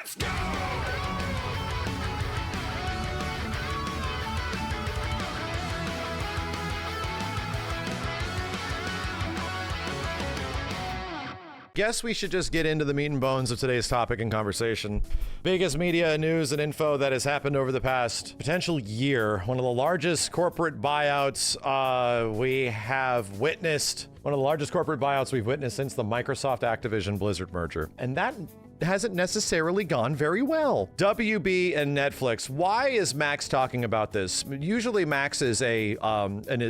Let's go! Guess we should just get into the meat and bones of today's topic and conversation. Biggest media news and info that has happened over the past potential year. One of the largest corporate buyouts we have witnessed. One of the largest corporate buyouts we've witnessed since the Microsoft Activision Blizzard merger. And that hasn't necessarily gone very well. WB and Netflix. Why is Max talking about this? Usually Max is a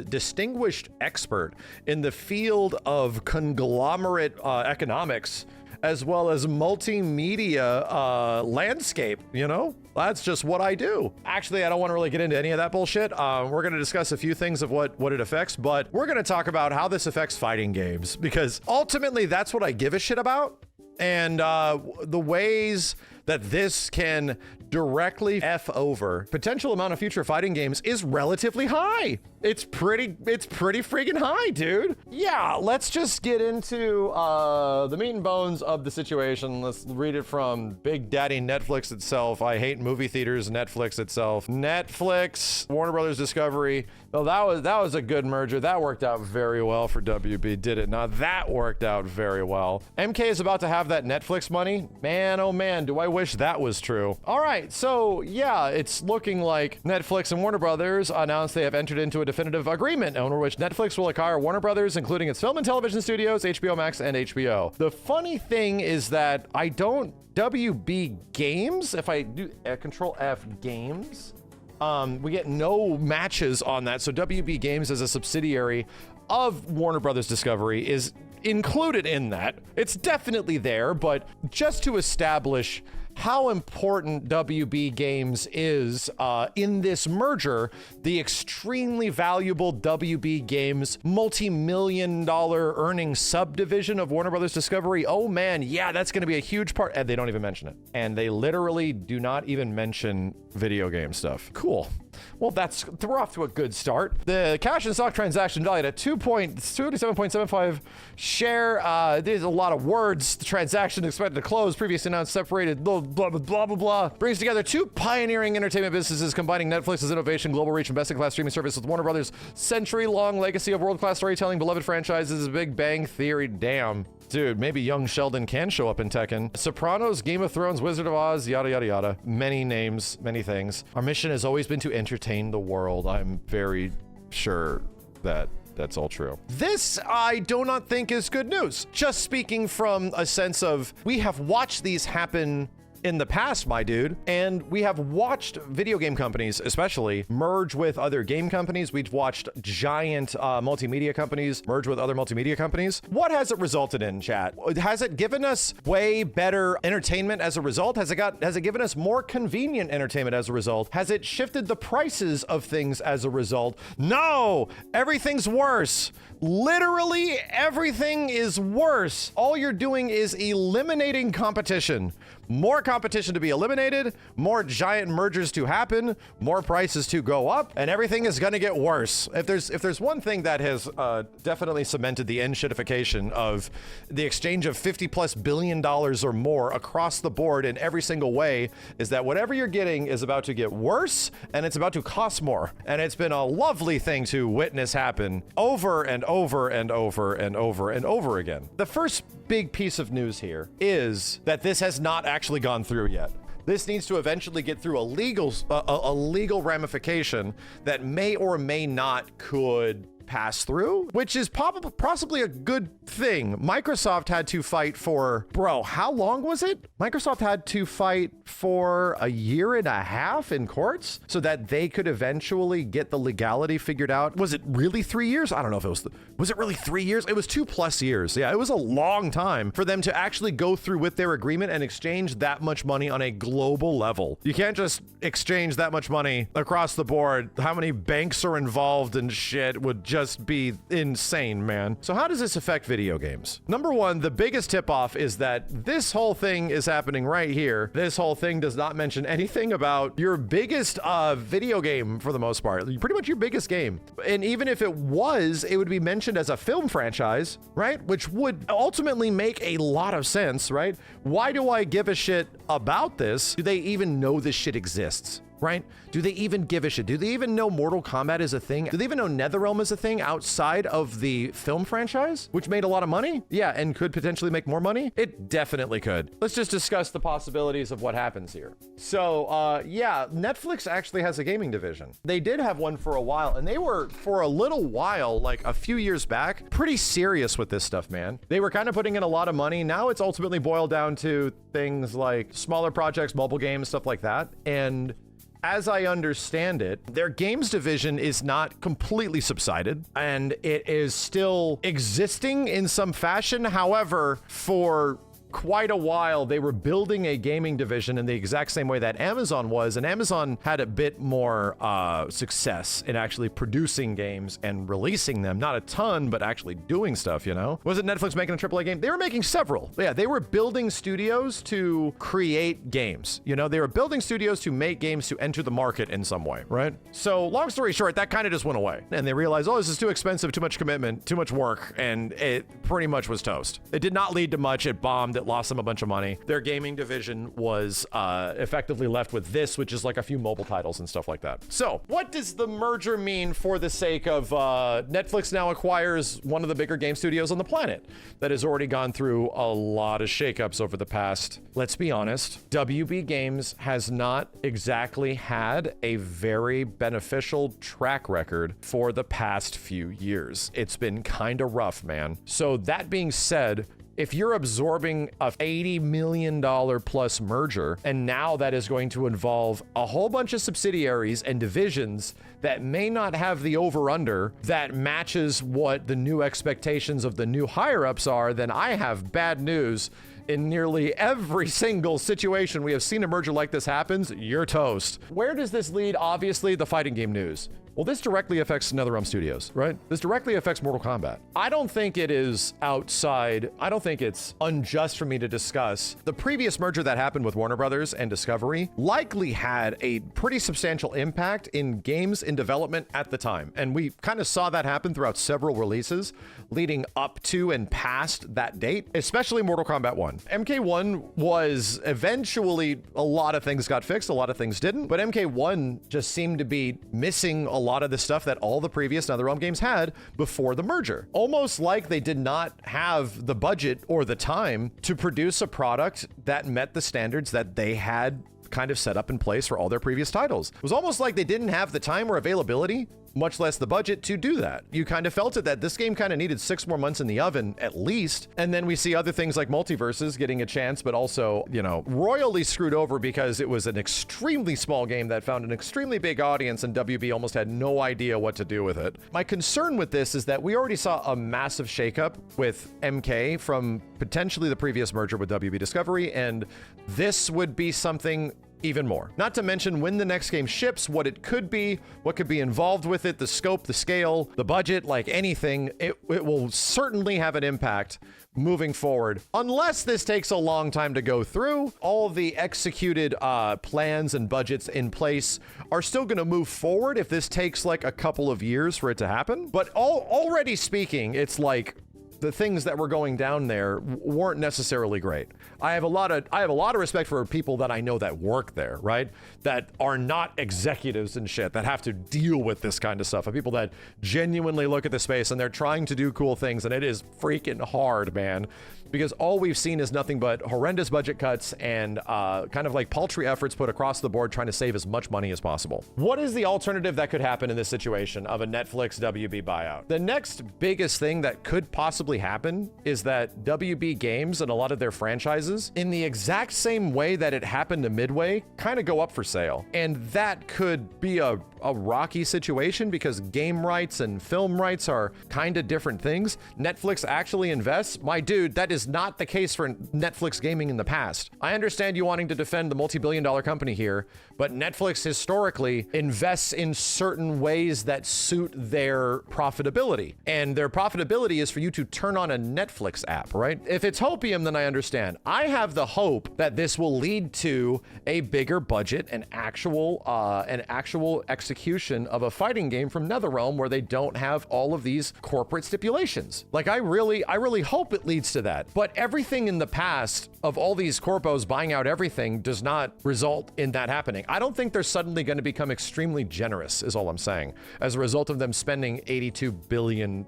distinguished expert in the field of conglomerate economics, as well as multimedia landscape, you know? That's just what I do. Actually, I don't want to really get into any of that bullshit. We're going to discuss a few things of what it affects, but we're going to talk about how this affects fighting games, because ultimately that's what I give a shit about. And the ways that this can directly F over potential amount of future fighting games is relatively high. It's pretty freaking high, dude. Yeah, let's just get into the meat and bones of the situation. Let's read it from Big Daddy Netflix itself. I hate movie theaters. Netflix itself. Netflix, Warner Brothers Discovery. Well, that was a good merger. That worked out very well for WB, did it not? That worked out very well. MK is about to have that Netflix money. Man, oh man, do I wish that was true. All right, so yeah, it's looking like Netflix and Warner Brothers announced they have entered into a definitive agreement under which Netflix will acquire Warner Brothers, including its film and television studios, HBO Max, and HBO. The funny thing is that WB Games, if I do Control F Games, we get no matches on that. So WB Games as a subsidiary of Warner Brothers Discovery is included in that. It's definitely there, but just to establish how important WB Games is in this merger, the extremely valuable WB Games multi-million-dollar earning subdivision of Warner Brothers Discovery. Oh man, yeah, that's going to be a huge part. And they don't even mention it. And they literally do not even mention video game stuff. Cool. Well, we're off to a good start. The cash and stock transaction valued at 227.75 share. There's a lot of words. The transaction expected to close. Previously announced separated. Blah, blah, blah, blah, blah. Brings together two pioneering entertainment businesses, combining Netflix's innovation, global reach, and best-in-class streaming service with Warner Brothers' century-long legacy of world-class storytelling, beloved franchises, Big Bang Theory. Damn. Dude, maybe young Sheldon can show up in Tekken. Sopranos, Game of Thrones, Wizard of Oz, yada, yada, yada. Many names, many things. Our mission has always been to entertain the world. I'm very sure that that's all true. This, I do not think is good news. Just speaking from a sense of, we have watched these happen in the past, my dude, and we have watched video game companies, especially, merge with other game companies. We've watched giant multimedia companies merge with other multimedia companies. What has it resulted in, chat? Has it given us way better entertainment as a result? Has it given us more convenient entertainment as a result? Has it shifted the prices of things as a result? No, everything's worse. Literally everything is worse. All you're doing is eliminating competition. More competition to be eliminated, more giant mergers to happen, more prices to go up, and everything is gonna get worse. If there's one thing that has definitely cemented the end shitification of the exchange of $50+ billion or more across the board in every single way, is that whatever you're getting is about to get worse, and it's about to cost more. And it's been a lovely thing to witness happen over and over and over and over and over again. The first big piece of news here is that this has not actually gone through yet. This needs to eventually get through a legal ramification that may or may not could pass through, which is possibly a good thing. Microsoft had to fight for, bro, how long was it? Microsoft had to fight for a year and a half in courts so that they could eventually get the legality figured out. Was it really 3 years? I don't know if it was it really 3 years? It was 2+ years. Yeah, it was a long time for them to actually go through with their agreement and exchange that much money on a global level. You can't just exchange that much money across the board. How many banks are involved and shit would just just be insane, man. So how does this affect video games? Number one, the biggest tip-off is that this whole thing is happening right here. This whole thing does not mention anything about your biggest video game for the most part. Pretty much your biggest game. And even if it was, it would be mentioned as a film franchise, right? Which would ultimately make a lot of sense, right? Why do I give a shit about this? Do they even know this shit exists? Right? Do they even give a shit? Do they even know Mortal Kombat is a thing? Do they even know Netherrealm is a thing outside of the film franchise, which made a lot of money? Yeah, and could potentially make more money? It definitely could. Let's just discuss the possibilities of what happens here. So, yeah, Netflix actually has a gaming division. They did have one for a while, and they were, for a little while, like a few years back, pretty serious with this stuff, man. They were kind of putting in a lot of money. Now it's ultimately boiled down to things like smaller projects, mobile games, stuff like that. And as I understand it, their games division is not completely subsided, and it is still existing in some fashion. However, for quite a while, they were building a gaming division in the exact same way that Amazon was, and Amazon had a bit more success in actually producing games and releasing them. Not a ton, but actually doing stuff, you know? Wasn't Netflix making a AAA game? They were making several. Yeah, they were building studios to create games. You know, they were building studios to make games to enter the market in some way, right? So long story short, that kind of just went away. And they realized, oh, this is too expensive, too much commitment, too much work, and it pretty much was toast. It did not lead to much. It bombed. It lost them a bunch of money. Their gaming division was effectively left with this, which is like a few mobile titles and stuff like that. So what does the merger mean for the sake of Netflix now acquires one of the bigger game studios on the planet that has already gone through a lot of shakeups over the past, let's be honest, WB Games has not exactly had a very beneficial track record for the past few years. It's been kind of rough, man. So that being said, if you're absorbing a $80 million plus merger, and now that is going to involve a whole bunch of subsidiaries and divisions that may not have the over-under that matches what the new expectations of the new higher-ups are, then I have bad news. In nearly every single situation we have seen a merger like this happens, you're toast. Where does this lead? Obviously, the fighting game news. Well, this directly affects Netherrealm Studios, right? This directly affects Mortal Kombat. I don't think it is outside. I don't think it's unjust for me to discuss. The previous merger that happened with Warner Brothers and Discovery likely had a pretty substantial impact in games in development at the time. And we kind of saw that happen throughout several releases leading up to and past that date, especially Mortal Kombat 1. MK1 was eventually, a lot of things got fixed, a lot of things didn't, but MK1 just seemed to be missing a lot of the stuff that all the previous Netherrealm games had before the merger. Almost like they did not have the budget or the time to produce a product that met the standards that they had kind of set up in place for all their previous titles. It was almost like they didn't have the time or availability, much less the budget, to do that. You kind of felt it that this game kind of needed 6 more months in the oven at least. And then we see other things like Multiverses getting a chance, but also, you know, royally screwed over because it was an extremely small game that found an extremely big audience and WB almost had no idea what to do with it. My concern with this is that we already saw a massive shakeup with MK from potentially the previous merger with WB Discovery, and this would be something even more. Not to mention when the next game ships, what it could be, what could be involved with it, the scope, the scale, the budget, like anything, it will certainly have an impact moving forward. Unless this takes a long time to go through, all the executed plans and budgets in place are still going to move forward if this takes like a couple of years for it to happen. But already speaking, it's like the things that were going down there weren't necessarily great. I have a lot of respect for people that I know that work there, right? That are not executives and shit that have to deal with this kind of stuff. And people that genuinely look at the space and they're trying to do cool things, and it is freaking hard, man. Because all we've seen is nothing but horrendous budget cuts and kind of like paltry efforts put across the board trying to save as much money as possible. What is the alternative that could happen in this situation of a Netflix WB buyout? The next biggest thing that could possibly happen is that WB Games and a lot of their franchises, in the exact same way that it happened to Midway, kind of go up for sale. And that could be a a rocky situation because game rights and film rights are kind of different things. Netflix actually invests. My dude, that is not the case for Netflix gaming in the past. I understand you wanting to defend the multi-billion-dollar company here, but Netflix historically invests in certain ways that suit their profitability. And their profitability is for you to turn on a Netflix app, right? If it's hopium, then I understand. I have the hope that this will lead to a bigger budget and actual execution of a fighting game from Netherrealm where they don't have all of these corporate stipulations. Like, I really hope it leads to that. But everything in the past of all these corpos buying out everything does not result in that happening. I don't think they're suddenly going to become extremely generous, is all I'm saying, as a result of them spending $82 billion.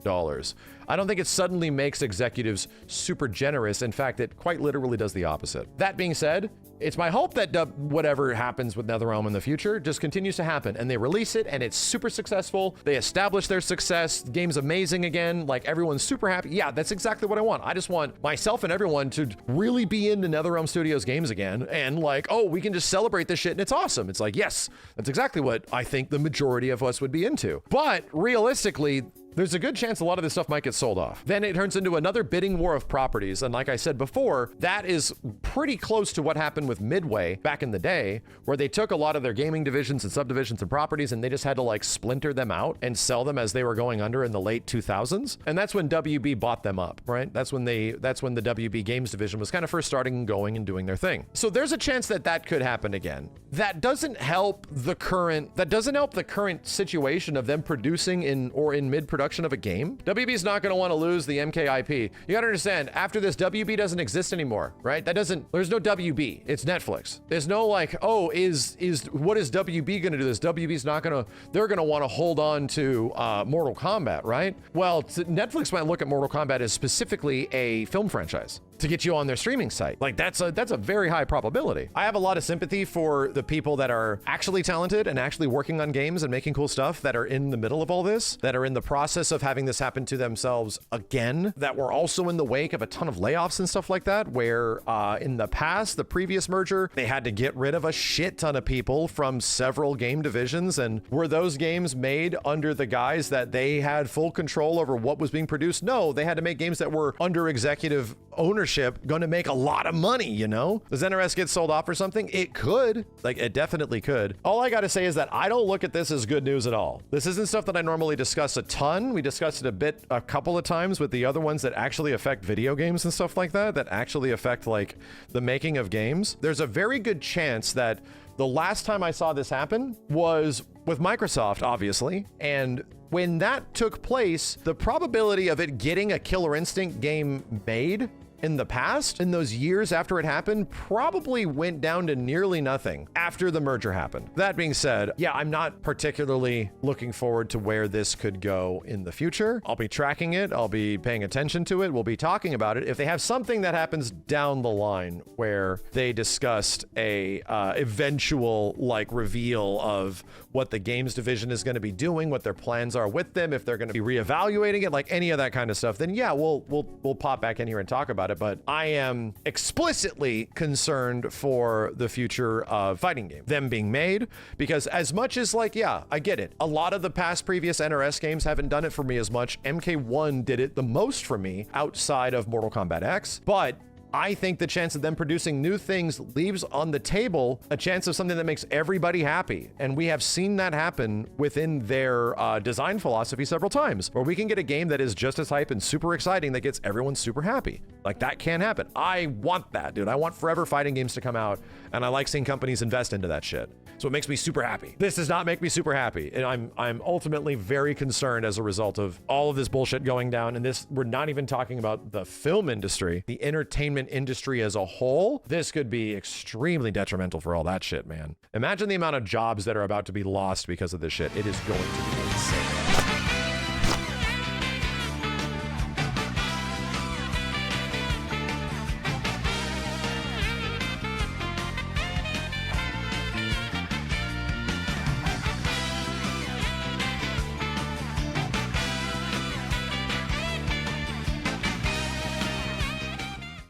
I don't think it suddenly makes executives super generous. In fact, it quite literally does the opposite. That being said, it's my hope that whatever happens with Netherrealm in the future just continues to happen, and they release it and it's super successful. They establish their success. The game's amazing again. Like, everyone's super happy. Yeah, that's exactly what I want. I just want myself and everyone to really be into Netherrealm Studios games again, and like, oh, we can just celebrate this shit and it's awesome. It's like, yes, that's exactly what I think the majority of us would be into. But realistically, there's a good chance a lot of this stuff might get sold off. Then it turns into another bidding war of properties. And like I said before, that is pretty close to what happened with Midway back in the day, where they took a lot of their gaming divisions and subdivisions and properties and they just had to like splinter them out and sell them as they were going under in the late 2000s. And that's when WB bought them up, right? That's when the WB Games division was kind of first starting and going and doing their thing. So there's a chance that that could happen again. That doesn't help the current situation of them producing in mid-production of a game. WB's not going to want to lose the MKIP. You got to understand, after this, WB doesn't exist anymore, right? There's no WB. It's Netflix. There's no like, oh, what is WB going to do this? WB's not going to, they're going to want to hold on to Mortal Kombat, right? Well, Netflix might look at Mortal Kombat as specifically a film franchise to get you on their streaming site. Like, that's a very high probability. I have a lot of sympathy for the people that are actually talented and actually working on games and making cool stuff, that are in the middle of all this, that are in the process of having this happen to themselves again, that were also in the wake of a ton of layoffs and stuff like that, where in the past, the previous merger, they had to get rid of a shit ton of people from several game divisions. And were those games made under the guise that they had full control over what was being produced? No, they had to make games that were under executive ownership, going to make a lot of money, you know? Does NRS get sold off or something? It could. Like, it definitely could. All I got to say is that I don't look at this as good news at all. This isn't stuff that I normally discuss a ton. We discussed it a couple of times with the other ones that actually affect video games and stuff like that actually affect like the making of games. There's a very good chance that the last time I saw this happen was with Microsoft, obviously, and when that took place, the probability of it getting a Killer Instinct game made in the past, in those years after it happened, probably went down to nearly nothing after the merger happened. That being said, yeah, I'm not particularly looking forward to where this could go in the future. I'll be tracking it. I'll be paying attention to it. We'll be talking about it. If they have something that happens down the line where they discussed a eventual like reveal of what the games division is going to be doing, what their plans are with them, if they're going to be reevaluating it, like any of that kind of stuff, then yeah, we'll pop back in here and talk about it. But I am explicitly concerned for the future of fighting game, them being made, because as much as like, yeah, I get it. A lot of the past previous NRS games haven't done it for me as much. MK1 did it the most for me outside of Mortal Kombat X, but I think the chance of them producing new things leaves on the table a chance of something that makes everybody happy. And we have seen that happen within their design philosophy several times, where we can get a game that is just as hype and super exciting that gets everyone super happy. Like, that can happen. I want that, dude. I want forever fighting games to come out, and I like seeing companies invest into that shit. So it makes me super happy. This does not make me super happy. And I'm ultimately very concerned as a result of all of this bullshit going down. And this, we're not even talking about the film industry, the entertainment industry as a whole. This could be extremely detrimental for all that shit, man. Imagine the amount of jobs that are about to be lost because of this shit. It is going to be insane.